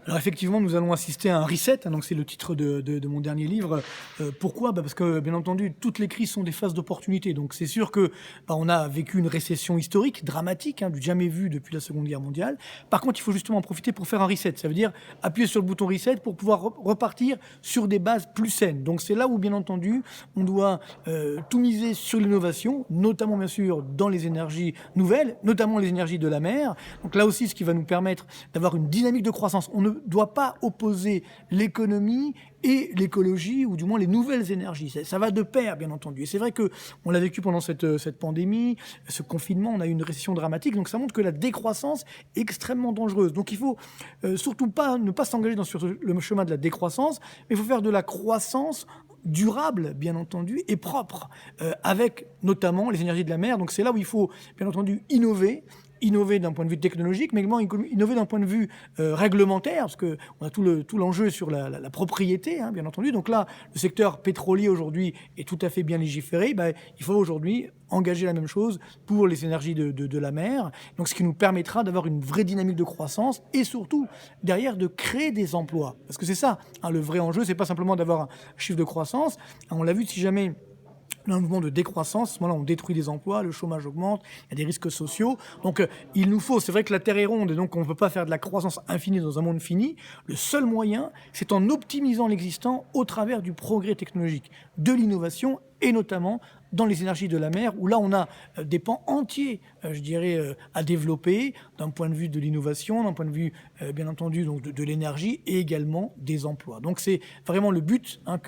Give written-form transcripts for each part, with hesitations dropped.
Alors effectivement, nous allons assister à un reset, hein, donc c'est le titre de mon dernier livre. Pourquoi? Parce que, bien entendu, toutes les crises sont des phases d'opportunité. Donc c'est sûr que, on a vécu une récession historique, dramatique, hein, du jamais vu depuis la Seconde Guerre mondiale. Par contre, il faut justement en profiter pour faire un reset. Ça veut dire appuyer sur le bouton reset pour pouvoir repartir sur des bases plus saines. Donc c'est là où, bien entendu, on doit tout miser sur l'innovation, notamment bien sûr dans les énergies nouvelles, notamment les énergies de la mer. Donc là aussi, ce qui va nous permettre d'avoir une dynamique de croissance. On ne doit pas opposer l'économie et l'écologie, ou du moins les nouvelles énergies. Ça va de pair, bien entendu. Et c'est vrai qu'on l'a vécu pendant cette pandémie, ce confinement, on a eu une récession dramatique, donc ça montre que la décroissance est extrêmement dangereuse. Donc il faut surtout ne pas s'engager sur le chemin de la décroissance, mais il faut faire de la croissance durable, bien entendu, et propre, avec notamment les énergies de la mer. Donc c'est là où il faut, bien entendu, innover d'un point de vue technologique, mais également innover d'un point de vue réglementaire, parce qu'on a tout l'enjeu sur la propriété, hein, bien entendu. Donc là, le secteur pétrolier aujourd'hui est tout à fait bien légiféré. Il faut aujourd'hui engager la même chose pour les énergies de la mer. Donc ce qui nous permettra d'avoir une vraie dynamique de croissance et surtout, derrière, de créer des emplois. Parce que c'est ça, hein, le vrai enjeu, c'est pas simplement d'avoir un chiffre de croissance. On l'a vu, si jamais un mouvement de décroissance, à ce moment-là, on détruit des emplois, le chômage augmente, il y a des risques sociaux. Donc, il nous faut, c'est vrai que la Terre est ronde, et donc on ne peut pas faire de la croissance infinie dans un monde fini. Le seul moyen, c'est en optimisant l'existant au travers du progrès technologique, de l'innovation, et notamment dans les énergies de la mer, où là, on a des pans entiers, je dirais, à développer, d'un point de vue de l'innovation, d'un point de vue, bien entendu, donc de l'énergie, et également des emplois. Donc, c'est vraiment le but, hein,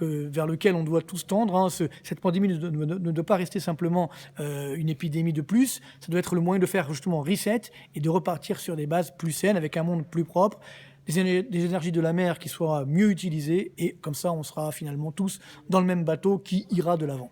vers lequel on doit tous tendre. Hein. Cette pandémie ne doit pas rester simplement une épidémie de plus, ça doit être le moyen de faire justement reset et de repartir sur des bases plus saines, avec un monde plus propre, des énergies de la mer qui soient mieux utilisées, et comme ça, on sera finalement tous dans le même bateau qui ira de l'avant.